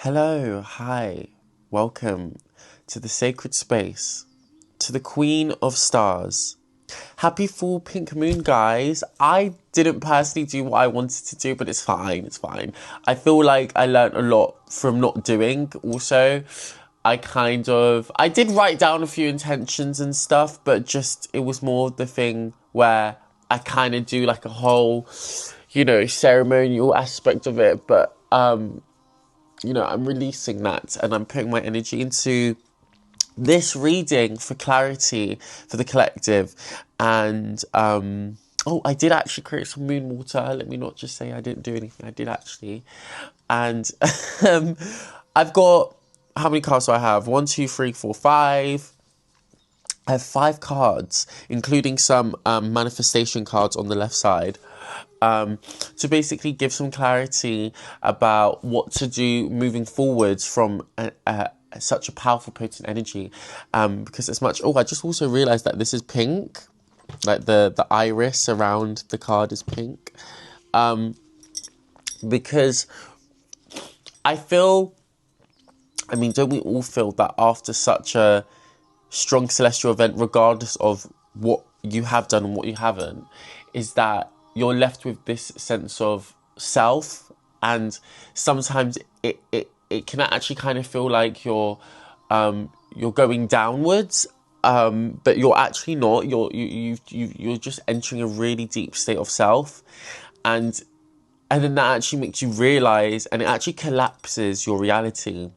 Hello, hi, welcome to the sacred space, to the Queen of Stars. Happy full pink moon, guys. I didn't personally do what I wanted to do, but it's fine, it's fine. I feel like I learned a lot from not doing also. I did write down a few intentions and stuff, but just, it was more the thing where I kind of do like a whole, ceremonial aspect of it, but, I'm releasing that and I'm putting my energy into this reading for clarity for the collective. And I did actually create some moon water. Let me not just say I didn't do anything. I did actually. And I've got, how many cards do I have? 1, 2, 3, 4, 5. I have 5 cards, including some manifestation cards on the left side, to basically give some clarity about what to do moving forwards from such a powerful, potent energy. Because as much... Oh, I just also realised that this is pink. Like the iris around the card is pink. Because I feel... I mean, don't we all feel that after such a strong celestial event, regardless of what you have done and what you haven't, is that you're left with this sense of self, and sometimes it can actually kind of feel like you're going downwards, but you're actually not. You're just entering a really deep state of self, and then that actually makes you realize, and it actually collapses your reality.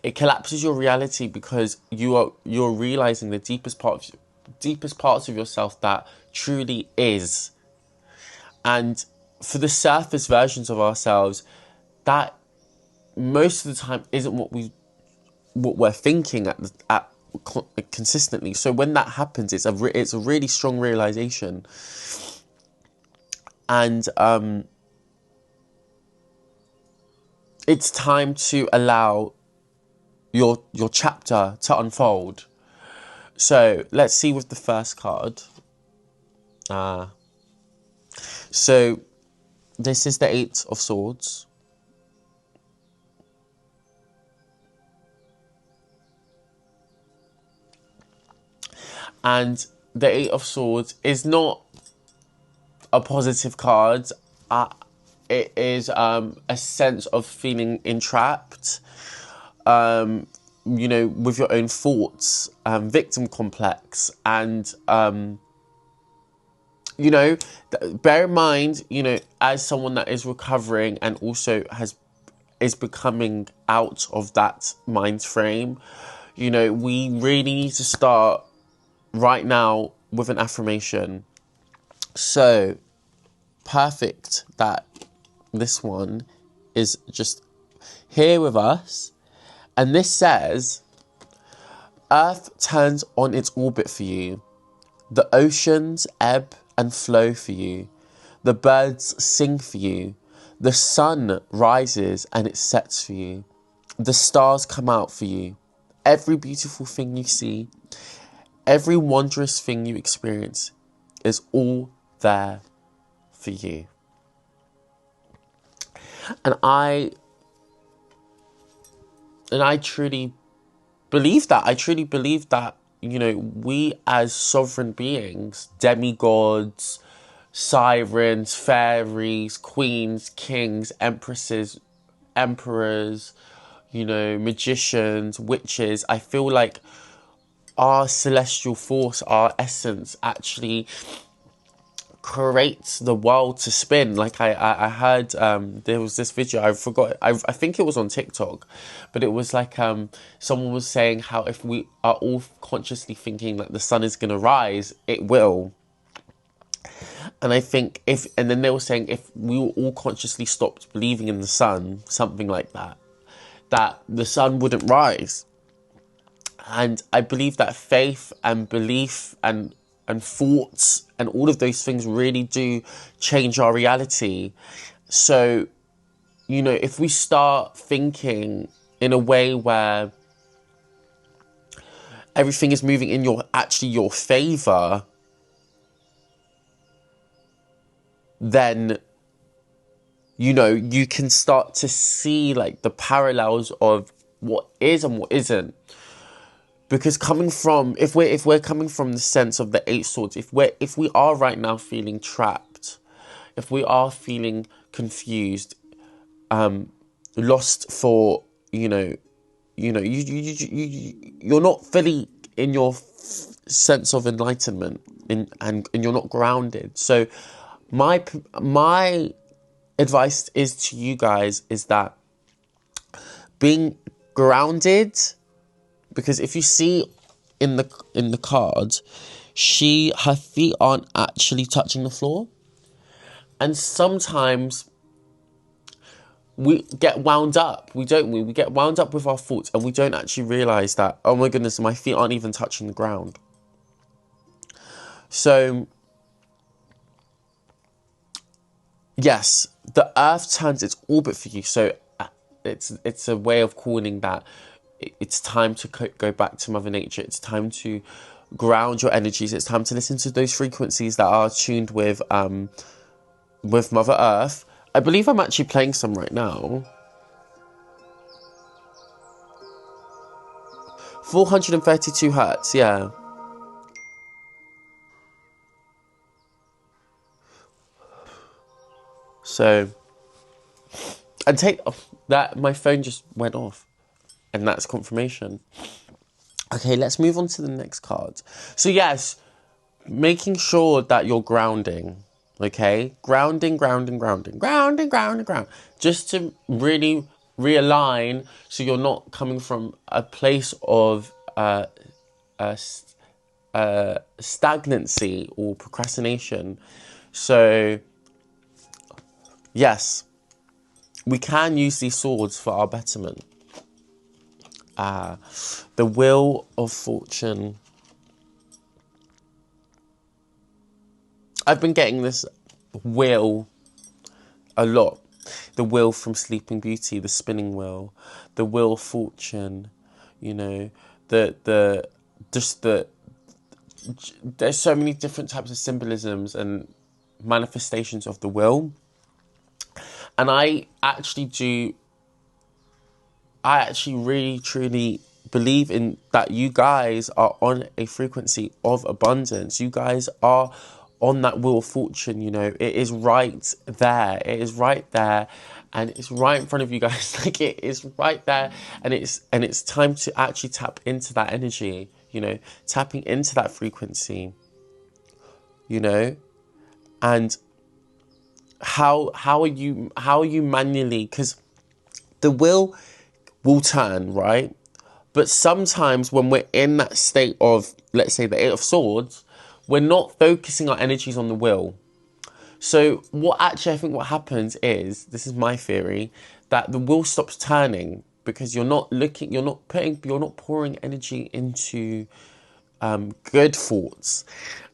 It collapses your reality because you're realizing the deepest parts of yourself that truly is. And for the surface versions of ourselves, that most of the time isn't what we're thinking at consistently. So when that happens, it's a really strong realization. And it's time to allow your chapter to unfold. So let's see with the first card. So this is the 8 of Swords. And the 8 of Swords is not a positive card. It is a sense of feeling entrapped, with your own thoughts, victim complex, and bear in mind, as someone that is recovering and also is becoming out of that mind frame, we really need to start right now with an affirmation. So perfect that this one is just here with us. And this says, Earth turns on its orbit for you. The oceans ebb and flow for you. The birds sing for you. The sun rises and it sets for you. The stars come out for you. Every beautiful thing you see, every wondrous thing you experience is all there for you. And I truly believe that. I truly believe that, we as sovereign beings, demigods, sirens, fairies, queens, kings, empresses, emperors, magicians, witches, I feel like our celestial force, our essence, actually creates the world to spin. Like I heard there was this video, I forgot, I think it was on TikTok, but it was like someone was saying how if we are all consciously thinking that the sun is going to rise, it will. And I think and then they were saying if we all consciously stopped believing in the sun, something like that the sun wouldn't rise. And I believe that faith and belief and thoughts and all of those things really do change our reality. So, if we start thinking in a way where everything is moving in your favour, then you know, you can start to see like the parallels of what is and what isn't. Because coming from, if we're coming from the sense of the Eight Swords, if we are right now feeling trapped, if we are feeling confused, lost for, you're not fully in your sense of enlightenment, and you're not grounded. So my advice is to you guys is that being grounded, because if you see in the cards, her feet aren't actually touching the floor, and sometimes we get wound up. We get wound up with our thoughts, and we don't actually realize that, oh my goodness, my feet aren't even touching the ground. So yes, the earth turns its orbit for you. So it's a way of calling that it's time to go back to Mother Nature. It's time to ground your energies. It's time to listen to those frequencies that are tuned with Mother Earth. I believe I'm actually playing some right now. 432 hertz, yeah. So, and take that, my phone just went off, and that's confirmation. Okay, let's move on to the next card. So yes, making sure that you're grounding, okay? Grounding. Just to really realign, so you're not coming from a place of stagnancy or procrastination. So yes, we can use these swords for our betterment. The Wheel of Fortune. I've been getting this wheel a lot. The wheel from Sleeping Beauty, the spinning wheel, the Wheel of Fortune, you know, there's so many different types of symbolisms and manifestations of the wheel. And I actually really truly believe in that you guys are on a frequency of abundance. You guys are on that Wheel of Fortune, you know. It is right there. It is right there. And it's right in front of you guys. Like, it is right there. And it's time to actually tap into that energy, you know, tapping into that frequency, you know. And how are you manually, because the wheel will turn, right? But sometimes when we're in that state of, let's say, the Eight of Swords, we're not focusing our energies on the wheel. So I think what happens is, this is my theory, that the wheel stops turning because you're not pouring energy into good thoughts.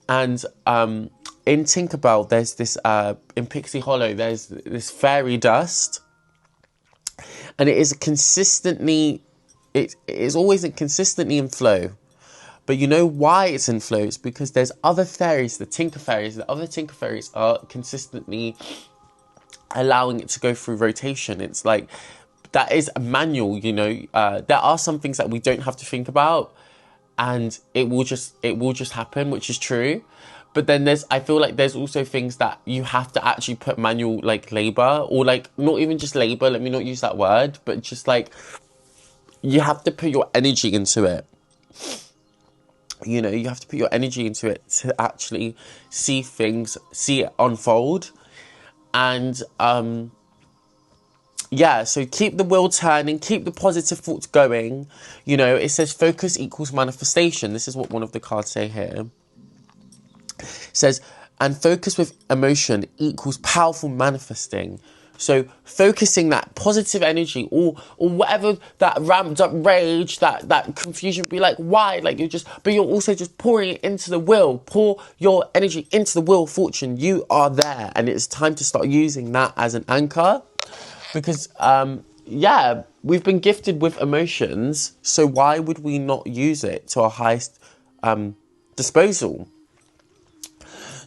And in Tinkerbell, there's this in Pixie Hollow, there's this fairy dust, and it is always consistently in flow. But you know why it's in flow? It's because there's other fairies, the other Tinker Fairies are consistently allowing it to go through rotation. It's like, that is a manual, you know. There are some things that we don't have to think about, and it will just happen, which is true. But then I feel like there's also things that you have to actually put manual, like, labor, or like, not even just labor, let me not use that word, but just like, you have to put your energy into it. You know, you have to put your energy into it to actually see it unfold. And yeah, so keep the wheel turning, keep the positive thoughts going. You know, it says focus equals manifestation. This is what one of the cards say here. It says, and focus with emotion equals powerful manifesting. So focusing that positive energy, or whatever, that ramped up rage, that confusion, be like, why? Like, but you're also just pouring it into the wheel. Pour your energy into the Wheel of Fortune. You are there, and it's time to start using that as an anchor. Because, yeah, we've been gifted with emotions, so why would we not use it to our highest disposal?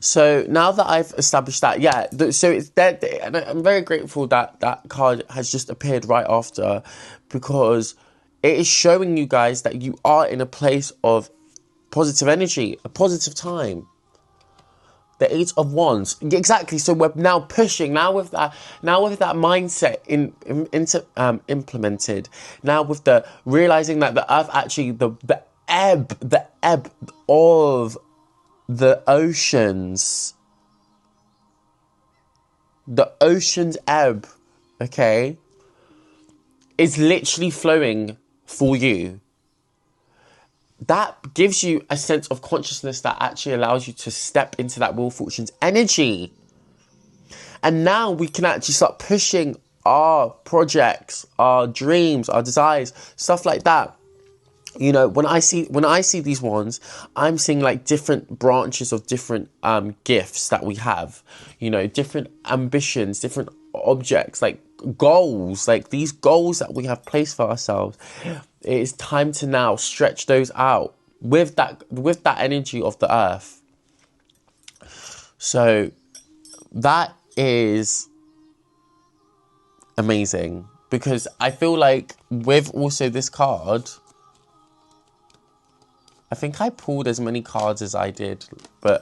So now that I've established that, yeah, so it's dead, and I'm very grateful that that card has just appeared right after, because it is showing you guys that you are in a place of positive energy, a positive time. The Eight of Wands, exactly. So we're now pushing now with that mindset implemented. Now with the realizing that the Earth actually the ebb of the oceans, the ocean's ebb, okay, is literally flowing for you. That gives you a sense of consciousness that actually allows you to step into that Wheel of Fortune's energy. And now we can actually start pushing our projects, our dreams, our desires, stuff like that. You know, when I see these ones, I'm seeing like different branches of different gifts that we have. You know, different ambitions, different objects, like goals, like these goals that we have placed for ourselves. It is time to now stretch those out with that energy of the Earth. So that is amazing, because I feel like with also this card, I think I pulled as many cards as I did, but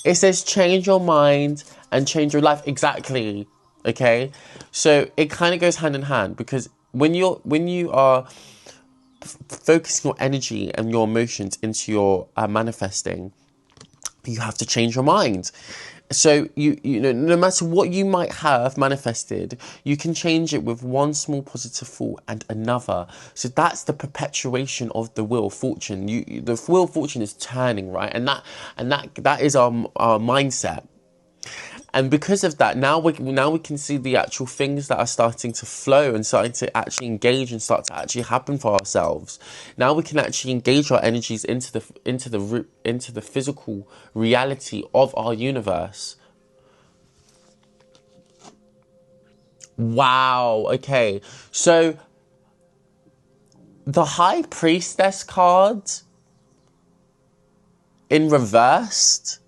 it says change your mind and change your life. Exactly. Okay, so it kind of goes hand in hand, because when you are focusing your energy and your emotions into your manifesting, you have to change your mind. So you know, no matter what you might have manifested, you can change it with one small positive thought and another. So that's the perpetuation of the Wheel of Fortune. The Wheel of Fortune is turning, right? And that is our mindset. And because of that, now we can see the actual things that are starting to flow and starting to actually engage and start to actually happen for ourselves. Now we can actually engage our energies into the physical reality of our universe. Wow. Okay. So the High Priestess card in reversed.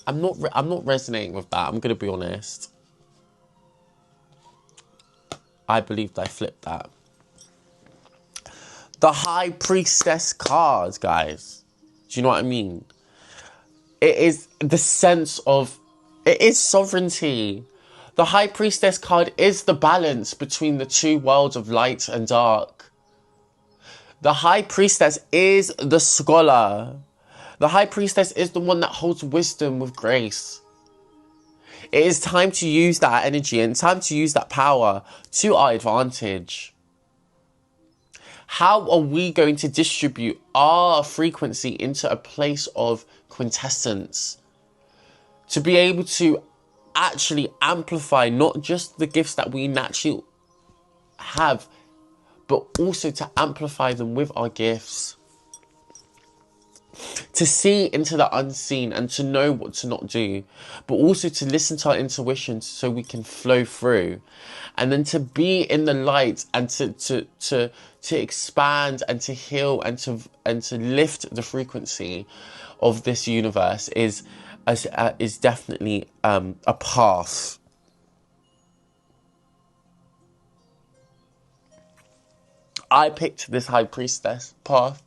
I'm not resonating with that. I'm gonna be honest. I believed I flipped that. The High Priestess card, guys. Do you know what I mean? It is the sense of, it is sovereignty. The High Priestess card is the balance between the two worlds of light and dark. The High Priestess is the scholar. The High Priestess is the one that holds wisdom with grace. It is time to use that energy and time to use that power to our advantage. How are we going to distribute our frequency into a place of quintessence? To be able to actually amplify not just the gifts that we naturally have, but also to amplify them with our gifts. To see into the unseen and to know what to not do, but also to listen to our intuition so we can flow through. And then to be in the light and to expand and to heal and to lift the frequency of this universe is definitely a path. I picked this High Priestess path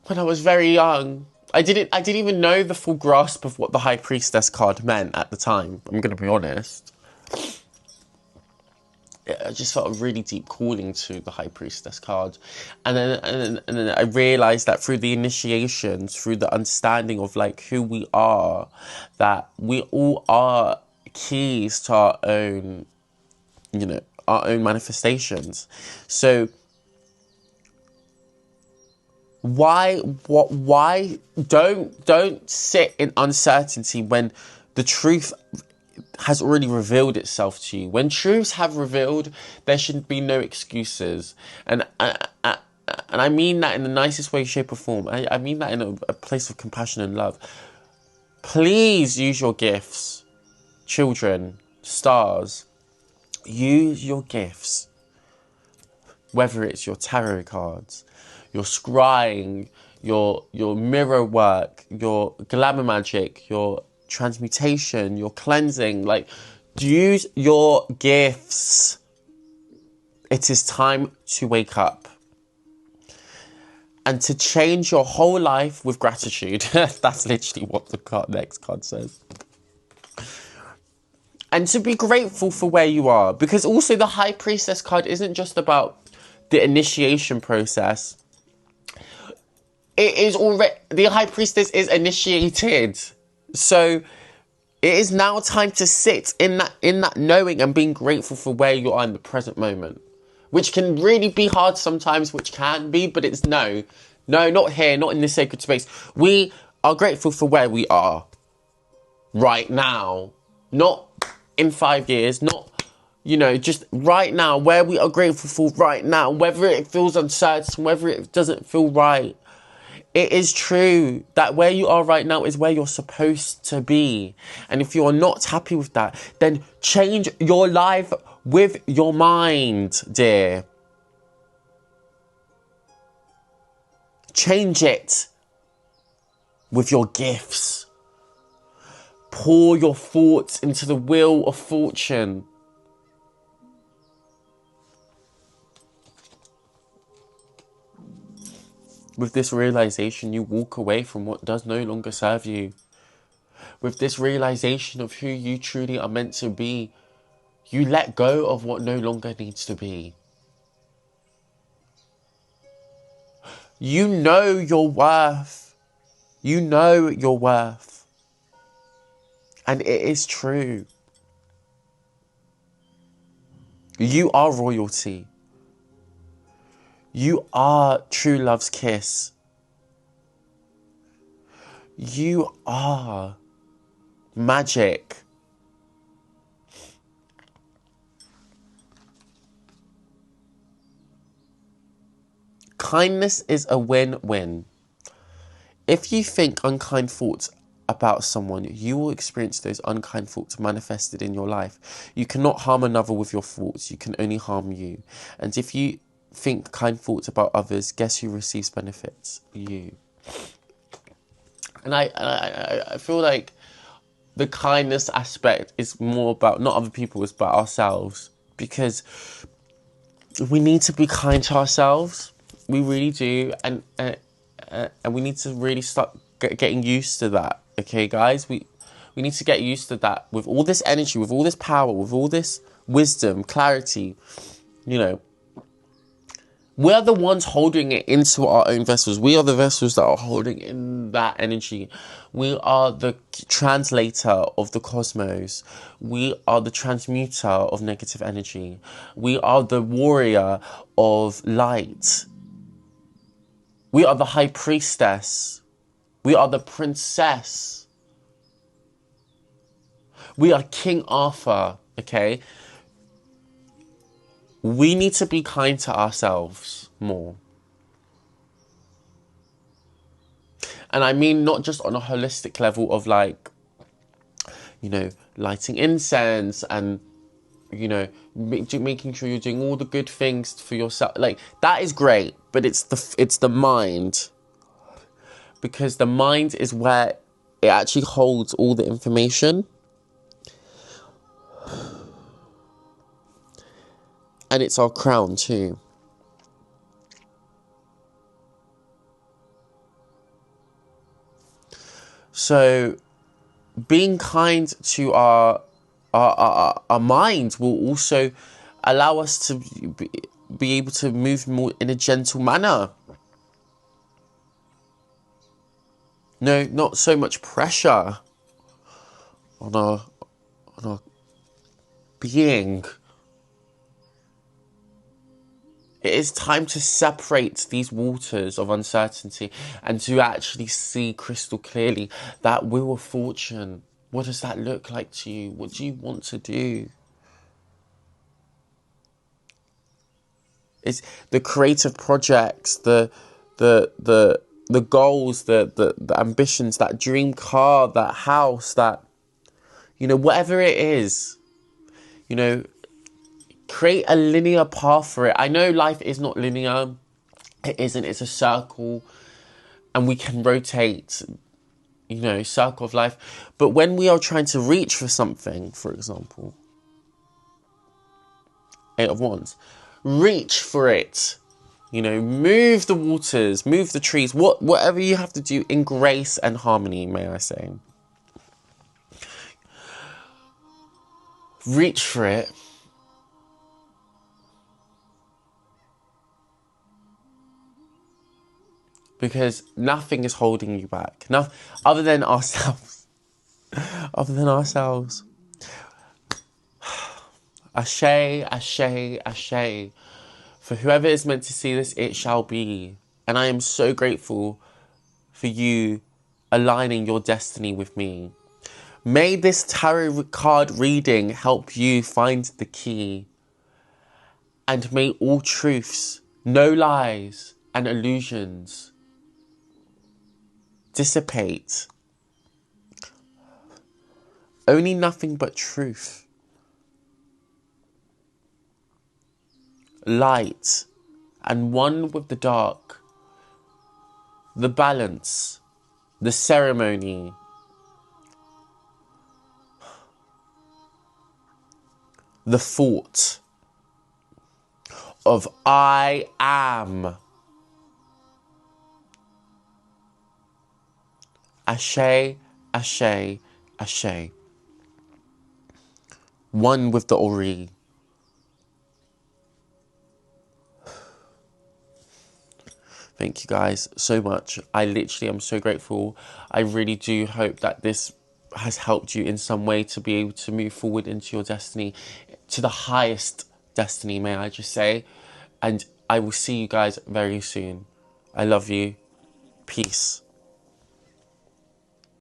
when I was very young. I didn't even know the full grasp of what the High Priestess card meant at the time. I'm going to be honest. I just felt a really deep calling to the High Priestess card. And then I realised that through the initiations, through the understanding of like who we are, that we all are keys to our own, our own manifestations. So why don't sit in uncertainty when the truth has already revealed itself to you. When truths have revealed, there should be no excuses. And I mean that in the nicest way, shape or form. I mean that in a place of compassion and love. Please use your gifts. Children, stars, use your gifts. Whether it's your tarot cards, your scrying, your mirror work, your glamour magic, your transmutation, your cleansing. Like, use your gifts. It is time to wake up. And to change your whole life with gratitude. That's literally what the next card says. And to be grateful for where you are. Because also the High Priestess card isn't just about the initiation process. It is already... The High Priestess is initiated. So it is now time to sit in that knowing and being grateful for where you are in the present moment. Which can really be hard sometimes, which can be, but it's no, not here, not in this sacred space. We are grateful for where we are right now, not in 5 years, not, just right now, where we are grateful for right now, whether it feels uncertain, whether it doesn't feel right. It is true that where you are right now is where you're supposed to be. And if you're not happy with that, then change your life with your mind, dear. Change it with your gifts. Pour your thoughts into the wheel of fortune. With this realization, you walk away from what does no longer serve you. With this realization of who you truly are meant to be, you let go of what no longer needs to be. You know your worth. You know your worth. And it is true. You are royalty. You are true love's kiss. You are magic. Kindness is a win-win. If you think unkind thoughts about someone, you will experience those unkind thoughts manifested in your life. You cannot harm another with your thoughts. You can only harm you. And if you think kind thoughts about others, guess who receives benefits? You. And I feel like the kindness aspect is more about not other people, it's about ourselves. Because we need to be kind to ourselves. We really do. And we need to really start getting used to that. Okay, guys? We need to get used to that. With all this energy, with all this power, with all this wisdom, clarity, we are the ones holding it into our own vessels. We are the vessels that are holding in that energy. We are the translator of the cosmos. We are the transmuter of negative energy. We are the warrior of light. We are the high priestess. We are the princess. We are King Arthur, okay? We need to be kind to ourselves more. And I mean not just on a holistic level of like, lighting incense and, making sure you're doing all the good things for yourself. Like, that is great, but it's the mind. Because the mind is where it actually holds all the information. And it's our crown too. So being kind to our mind will also allow us to be able to move more in a gentle manner. No, not so much pressure on our being. It is time to separate these waters of uncertainty and to actually see crystal clearly that wheel of fortune. What does that look like to you? What do you want to do? It's the creative projects, the goals, the ambitions, that dream car, that house, that, whatever it is, create a linear path for it. I know life is not linear. It isn't. It's a circle. and we can rotate, you know, circle of life. But when we are trying to reach for something, for example, Eight of Wands, reach for it. You know, move the waters, move the trees, whatever you have to do in grace and harmony, may I say. Reach for it. Because nothing is holding you back. Other than ourselves. Other than ourselves. Ashe, ashe, ashe. For whoever is meant to see this, it shall be. And I am so grateful for you aligning your destiny with me. May this tarot card reading help you find the key. And may all truths, no lies and illusions dissipate. Only nothing but truth. Light and one with the dark, the balance, the ceremony, the thought of I am. Ashe, ashe, ashe. One with the Ori. Thank you guys so much. I literally am so grateful. I really do hope that this has helped you in some way to be able to move forward into your destiny, to the highest destiny, may I just say. And I will see you guys very soon. I love you. Peace.